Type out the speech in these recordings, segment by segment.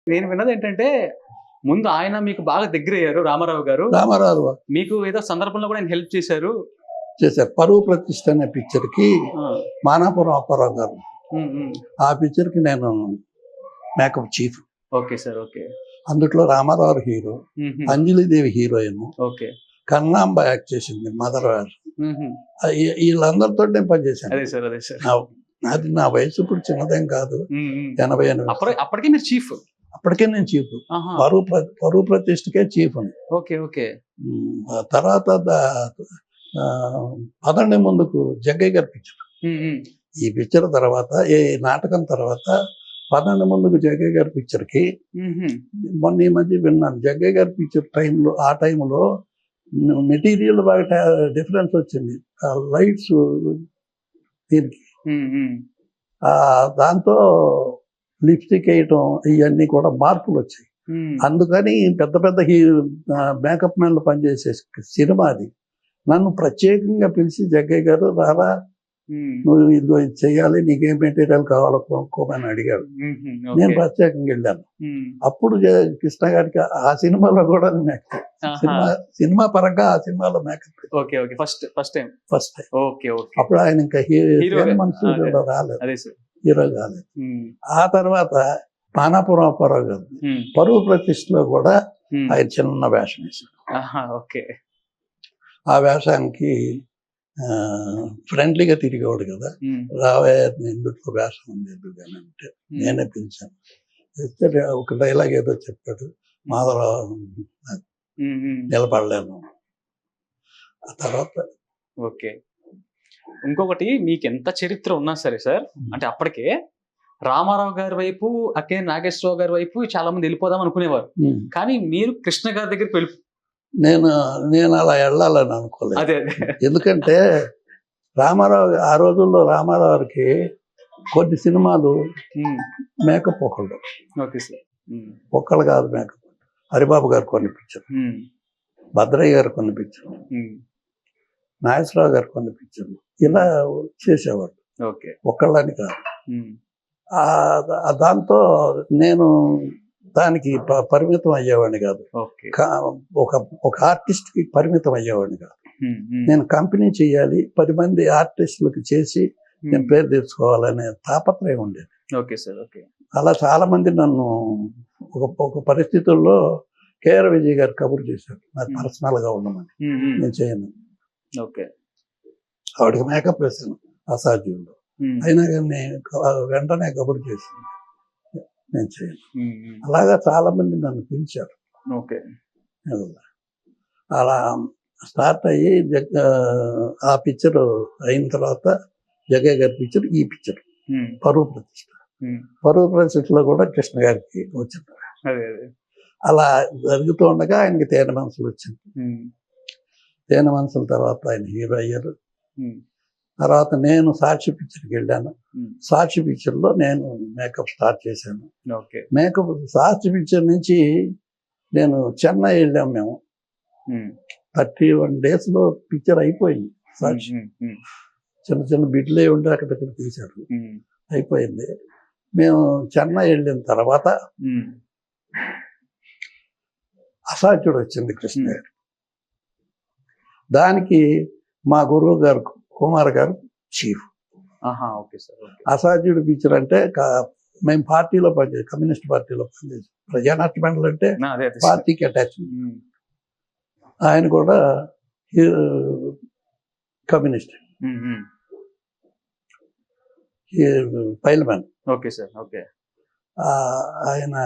నేను విన్నదేంటంటే, ముందు ఆయన మీకు బాగా దగ్గరయ్యారు 'రామారావు' గారు. రామారావు మీకు ఏదో సందర్భంలో కూడా ఆయన హెల్ప్ చేశారు. చేశారు. 'పరువు ప్రతిష్ఠ' అనే పిక్చర్‌కి ఆ! మానాపురం అప్పారావు గారు. హ్మ్. హ్మ్. ఆ పిక్చర్‌కి నేను makeup chief. Okay sir. Okay. అందుట్లో రామారావు హీరో, హుహు. Anjali Devi heroine, okay. Kannamba act చేసింది మదర్ వేషం. హుహు. వీళ్ళందరితో నేను పనిచేశాను. అదే సార్. అదే సార్. అది నా వయసు ఇప్పుడు చిన్నదేం కాదు. హ్మ్. హ్మ్. 88 అప్పటికే మీరు చీఫ్. అప్పటికే నేను చీఫ్. ఆహా! పరువు ప్రతిష్ఠకే చీఫ్ అని. ఓకే. ఓకే. ఆ తర్వాత 'పదండి ముందుకు' జగ్గయ్య గారి పిక్చర్. హ్మ్. హ్మ్. ఈ పిక్చర్ తర్వాత ఈ నాటకం తర్వాత 'పదండి ముందుకు' జగ్గయ్య గారి పిక్చర్‌కి హుహు. మొన్న ఈ మధ్య విన్నాను. జగ్గయ్య గారి పిక్చర్ టైంలో ఆ టైంలో మెటీరియల్ బాగా డిఫరెన్స్ వచ్చింది. ఆ లైట్స్ దీనికి హ్మ్. హ్మ్. దాంతో లిప్‌స్టిక్ ఏయటం ఇయన్నీ కూడా మార్పులొచ్చాయి. హ్మ్. అందుకని పెద్ద పెద్ద మేకప్ మ్యాన్‌లు పనిచేసే సినిమా అది. నన్ను ప్రత్యేకంగా పిలిచి జగ్గయ్య గారు రారా హ్మ్. నువ్వు ఇదిగో ఇది చెయ్యాలి, నీకేం మెటీరియల్ కావాలో కొనుక్కోమని అడిగాడు. హుహు. నేను ఓకే. ప్రత్యేకంగా వెళ్ళాను. హ్మ్. అప్పుడు కృష్ణ గారికి ఆ సినిమాలో కూడా ఆహా! సినిమా పరంగా ఆ సినిమాలో makeup okay. Okay. First time. First time. Okay. Okay. అప్పుడు ఆయన ఇంకా హీరోగా అదే. మన్సూర్‌లో రాలేదు. అదే సార్. హీరో కాలేదు. హ్మ్. ఆ తర్వాత మానాపురం అప్పారావు గారు హ్మ్. పరువు ప్రతిష్టలో కూడా హ్మ్. ఆయన చిన్న వేషం వేశారు. ఆహా! ఓకే. ఆ వేషానికి ఫ్రెండ్లీగా తిరిగేవాడు కదా. హ్మ్. రావయ్య ఇందులో వేషం ఉంది ఎందుకని అంటే నేనే పిలిచాను. చెప్తే ఒక డైలాగ్ ఏదో చెప్పాడు. మాధవరావు హ్మ్. హ్మ్. నిలబడలేను. ఆ తర్వాత ఓకే. ఇంకొకటి మీకెంత చరిత్ర ఉన్నా సరే సార్, అంటే అప్పటికే రామారావు గారి వైపు, అక్కినేని నాగేశ్వరరావు గారి వైపు చాలా మంది వెళ్ళిపోదాం అనుకునేవారు. కానీ మీరు కృష్ణ గారి దగ్గరికి నేను అలా వెళ్ళాలని అనుకోలేదు. అదే. అదే. ఎందుకంటే ఆ రోజుల్లో రామారావుకి కొన్ని సినిమాలు హ్మ్. మేకప్ ఒకళ్ళు. Okay sir. హ్మ్. ఒక్కళ్ళు కాదు మేకప్. హరిబాబు గారు కొన్ని పిక్చర్లు, హ్మ్. భద్రయ్య గారు కొన్ని పిక్చర్లు, హ్మ్. నాగేశ్వరరావు గారు కొన్ని పిక్చర్లు ఇలా చేసేవాడు. ఓకే. ఒక్కళ్ళని కాదు. హ్మ్. దాంతో నేను దానికి పరిమితం అయ్యేవాడిని కాదు. ఓకే. ఒక ఒక ఆర్టిస్ట్‌కి పరిమితం అయ్యేవాడిని కాదు. హ్మ్. హ్మ్. నేను కంపెనీ చేయాలి, 10 మంది ఆర్టిస్టులకు చేసి నేను పేరు తెచ్చుకోవాలనే తాపత్రయం ఉండేది. Okay sir. ఓకే. అలా చాలామంది నన్ను ఒక పరిస్థితుల్లో కేఆర్ విజయ్ గారు కబురు చేశారు. నాకు పర్సనల్‌గా ఉండమని. హ్మ్. హ్మ్. నేను చేయను. ఓకే. ఆవిడకి మేకప్ వేశాను అసాధ్యంలో. హ్మ్. అయినా కానీ వెంటనే కబురు చేసింది. నేను చేయను. హ్మ్. హ్మ్. అలాగా చాలామంది నన్ను పిలిచారు. ఓకే. అలా స్టార్ట్ అయ్యి ఆ పిక్చర్ అయిన తర్వాత జగ్గయ్య గారి పిక్చర్, ఈ పిక్చర్ హ్మ్. పరువు ప్రతిష్ఠ. హ్మ్. పరువు ప్రతిష్టలో కూడా కృష్ణ గారికి వచ్చింది. అదే. అదే. అలా జరుగుతూ ఉండగా ఆయనకి తేనె మనసులు వచ్చింది. హ్మ్. తేనె మనసుల తర్వాత ఆయన హీరో అయ్యారు. హ్మ్. తర్వాత నేను సాక్షి పిక్చర్కి వెళ్ళాను. హ్మ్. సాక్షి పిక్చర్లో నేను మేకప్ స్టార్ట్ చేశాను. ఓకే. మేకప్ సాక్షి పిక్చర్ నుంచి నేను చెన్నై వెళ్ళాము మేము. హ్మ్. 31 డేస్‌లో పిక్చర్ అయిపోయింది హ్మ్. సాక్షి. హ్మ్. హ్మ్. చిన్న చిన్న బిడ్లే ఉండి అక్కడక్కడ తీశారు. హ్మ్. అయిపోయింది. మేము చెన్నై వెళ్ళిన తర్వాత హ్మ్. అసాధ్యుడు వచ్చింది కృష్ణ హ్మ్. గారు. దానికి మా గురువు గారు కుమార్ గారు చీఫ్. ఆహా! Okay sir. Okay. Asadhyudu picture అంటే మేము పార్టీలో పనిచేసాం. కమ్యూనిస్ట్ పార్టీలో పనిచేసాం. ప్రజానాట్య మండలి అంటే అదే. అదే సార్. పార్టీకి అటాచ్‌మెంట్. హ్మ్. ఆయన కూడా కమ్యూనిస్ట్. హ్మ్. హ్మ్. పైల్వాన్. Okay sir. ఓకే. ఆయన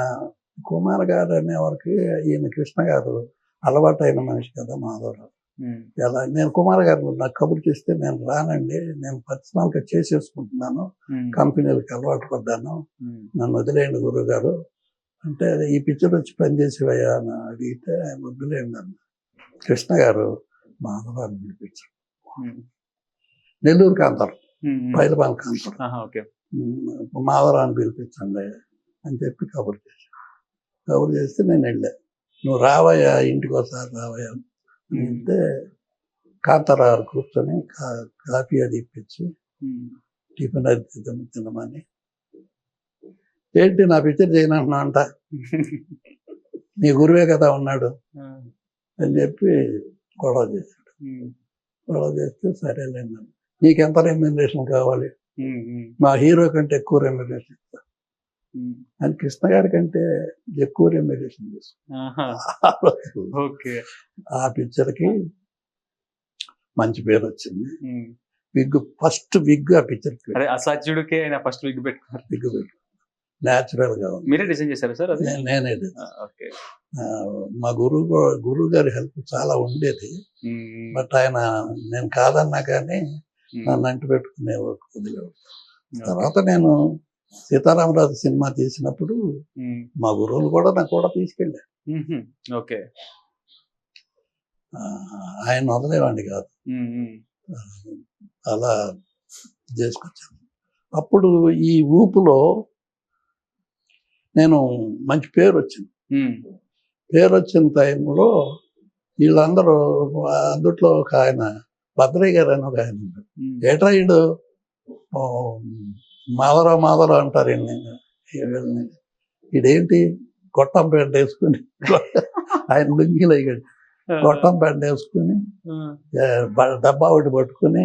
కుమార్ గారు అనేవారికి ఈయన కృష్ణ గారు అలవాటైన మనిషి కదా మాధవరావు. హ్మ్. ఎలా నేను కుమార్ గారు నాకు కబురు చేస్తే నేను రానండి. నేను పర్సనల్‌గా చేసేసుకుంటున్నాను. హ్మ్. కంపెనీలకి అలవాటు పడ్డాను. హ్మ్. నన్ను వదిలేయండి గురువుగారు. అంటే ఈ పిక్చర్ వచ్చి పని చేసేవయ్యా అని అడిగితే ఆయన వదిలేయండి అన్న. కృష్ణ గారు మాధవరావుని పిలిపించారు. హ్మ్. నెల్లూరు కాంతారావు. హ్మ్. హ్మ్. పైల్వాన్ కాంతారావు. ఆహా! ఓకే. మాధవరావుని పిలిపించండి అని చెప్పి కబురు చేశారు. కబురు చేస్తే నేను వెళ్ళా. నువ్వు రావయ్యా ఇంటికి ఒకసారి రావయ్యా అని వెళ్తే కాంతారావు కూర్చొని కాఫీ అది ఇప్పించి హ్మ్. టిఫిన్ అది తినమని ఏంటి నా పిక్చర్ చేయనంటున్నా అంట, నీ గురువే కదా ఉన్నాడు అని చెప్పి గొడవ చేశాడు. గొడవ చేస్తే సరేలేండి, నీకెంత రెమ్యూనరేషన్ కావాలి, మా హీరో కంటే ఎక్కువ రెమ్యూనరేషన్ ఇస్తా అని కృష్ణ గారి కంటే ఎక్కువ రెమ్యూనరేషన్ తీసుకున్నాను. ఆ పిక్చర్కి మంచి పేరు వచ్చింది. విగ్ ఫస్ట్ విగ్ ఆ పిక్చర్కి అసాధ్యుడికే ఆయన ఫస్ట్ విగ్ పెట్టుకున్నారు. విగ్ పెట్టు న్యాచురల్ గా ఉంది. మీరే డిజైన్ చేశారు సార్ అది? నేనే మా గురువు గారి హెల్ప్ చాలా ఉండేది. బట్ ఆయన నేను కాదన్నా కానీ నన్ను అంటి పెట్టుకునే వదిలేవాడు. తర్వాత నేను సీతారామరాజు సినిమా తీసినప్పుడు మా గురువులు కూడా నాకు కూడా తీసుకెళ్ళారు. ఆయన వదిలేవాడిని కాదు, అలా చేసుకొచ్చాను. అప్పుడు ఈ ఊపులో నేను మంచి పేరు వచ్చింది. పేరు వచ్చిన టైంలో వీళ్ళందరూ అందుట్లో ఒక ఆయన భద్రయ్య గారు అని ఒక ఆయన ఉన్నాడు. ఏట్రా ఈడు మాధవరావు అంటారు వీళ్ళని, ఈడేంటి గొట్టం ప్యాంట్ వేసుకుని ఆయన లుంగిలు అయ్యాడు, గొట్టం ప్యాంట్ వేసుకుని డబ్బా ఒకటి పట్టుకుని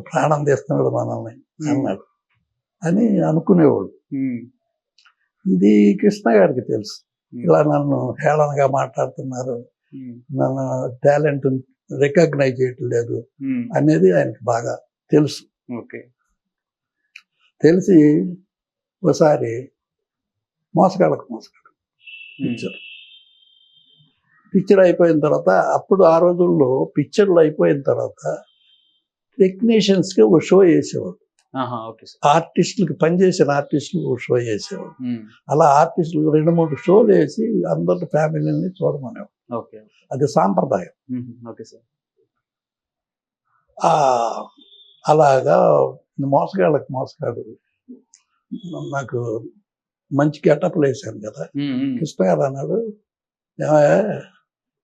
ప్రాణం తీస్తున్నాడు మనల్ని అన్నాడు అని అనుకునేవాడు. ఇది కృష్ణ గారికి తెలుసు, ఇలా నన్ను హేళనగా మాట్లాడుతున్నారు, నన్ను టాలెంట్ రికగ్నైజ్ చేయట్లేదు అనేది ఆయనకి బాగా తెలుసు. తెలిసి ఒకసారి మోసగాడు పిక్చర్ అయిపోయిన తర్వాత, అప్పుడు ఆ రోజుల్లో పిక్చర్లు అయిపోయిన తర్వాత టెక్నీషియన్స్కి ఒక షో చేసేవాడు. ఆర్టిస్టులకి పనిచేసిన ఆర్టిస్టులకు ఒక షో చేసేవాడు. అలా ఆర్టిస్టులకు 2-3 షోలు వేసి అందరి ఫ్యామిలీని చూడమనేవాడు. అది సాంప్రదాయం. అలాగా మోసగాడు నాకు మంచి గెటప్లు వేశాను కదా. కృష్ణ గారు అన్నాడు,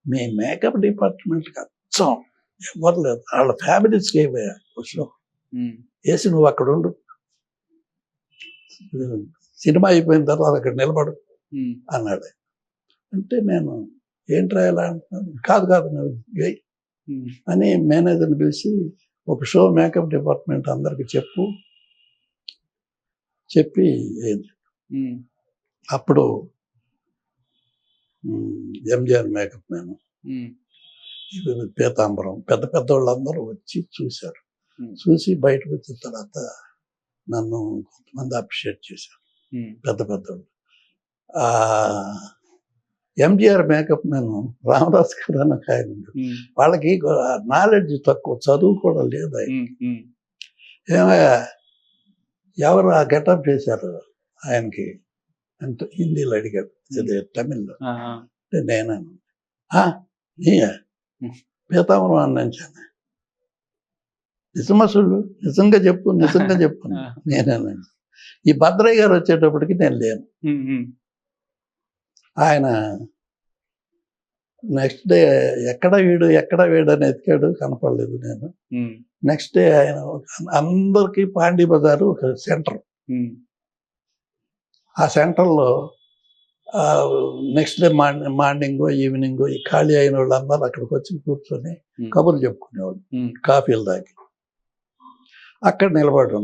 మీ మేకప్ డిపార్ట్మెంట్కి అచ్చం ఎవరు లేదు, వాళ్ళ ఫ్యామిలీస్కి అయిపోయా షో వేసి నువ్వు అక్కడ ఉండు, సినిమా అయిపోయిన తర్వాత అక్కడ నిలబడు అన్నాడు. అంటే నేను ఏంటి రాయాలా అంటున్నాను. కాదు నువ్వు వేయి అని మేనేజర్ని పిలిచి ఒక షో మేకప్ డిపార్ట్మెంట్ అందరికి చెప్పి అప్పుడు ఎంజిఆర్ మేకప్ మ్యాన్, పీతాంబరం, పెద్ద వాళ్ళందరూ వచ్చి చూశారు. చూసి బయటకు వచ్చిన తర్వాత నన్ను కొంతమంది అప్రిషియేట్ చేశారు, పెద్దవాళ్ళు. ఎంజిఆర్ మేకప్ మ్యాన్ రామదాస్ గారు అని ఒక ఆయన, వాళ్ళకి నాలెడ్జ్ తక్కువ, చదువు కూడా లేదు. ఏమయ్యా ఎవరు ఆ గెటప్ చేశారు ఆయనకి అంటే హిందీలో అడిగాడు, అదే తమిళ్లో. అంటే నేనను నీయా పీతాంబరం అన్నాను. నిజమసులు నిజంగా చెప్పు నేనేనండి. ఈ భద్రయ్య గారు వచ్చేటప్పటికి నేను లేను. ఆయన నెక్స్ట్ డే ఎక్కడ వీడు అని ఎతికాడు, కనపడలేదు నేను. నెక్స్ట్ డే ఆయన అందరికీ పాండీ బజారు ఒక సెంటర్, ఆ సెంటర్లో నెక్స్ట్ డే మార్నింగ్ ఈవినింగ్ ఈ ఖాళీ అయిన వాళ్ళందరూ అక్కడికి వచ్చి కూర్చొని కబుర్లు చెప్పుకునేవాడు, కాఫీలు తాగి. అక్కడ నిలబడి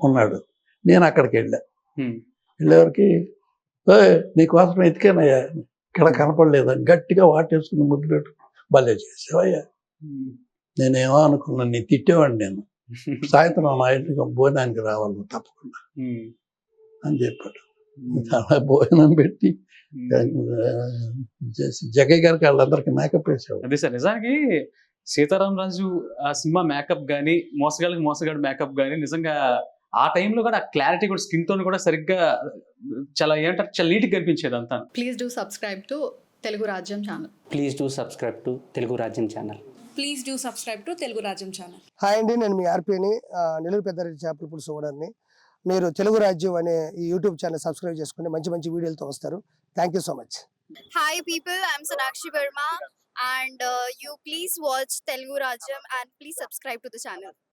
ఉన్నాడు. నేను అక్కడికి వెళ్ళేవరకు నీకోసం ఎతికానయ్యా, ఇక్కడ కనపడలేదని గట్టిగా వాటేసుకుని ముద్దు పెట్టు, భలే చేసావయ్యా, నేనేమో అనుకున్నాను నీ తిట్టేవాడిని, నేను సాయంత్రం మా ఇంటికి భోజనానికి రావాలి తప్పకుండా అని చెప్పాడు. అలా భోజనం పెట్టి జగయ్య గారికి వాళ్ళందరికీ మేకప్ వేసేవాడు. అదే సార్, నిజానికి సీతారామరాజు ఆ సినిమా మేకప్ కానీ, మోసగాడు మేకప్ కానీ, నిజంగా ఆ టైంలో కూడా ఆ క్లారిటీ కూడా, స్కిన్ టోన్ కూడా సరిగ్గా చాలా ఏమంటారు, చాలా నీట్గా కనిపించేది అంతా. Please do subscribe to Telugu Rajyam channel. Please do subscribe to Telugu Rajyam channel. Please do subscribe to Telugu Rajyam channel. Hi అండి, నేను మీ ఆర్పీని, నెల్లూరు పెద్దారెడ్డి చేపల పులుసు ఓనర్ని. మీరు తెలుగు రాజ్యం అనే ఈ యూట్యూబ్ ఛానల్ సబ్స్క్రైబ్ చేసుకుని మంచి వీడియోలతో వస్తారు. Thank you so much. Hi people, I'm Sonakshi Verma and you please watch Telugu Rajyam and please subscribe to the channel.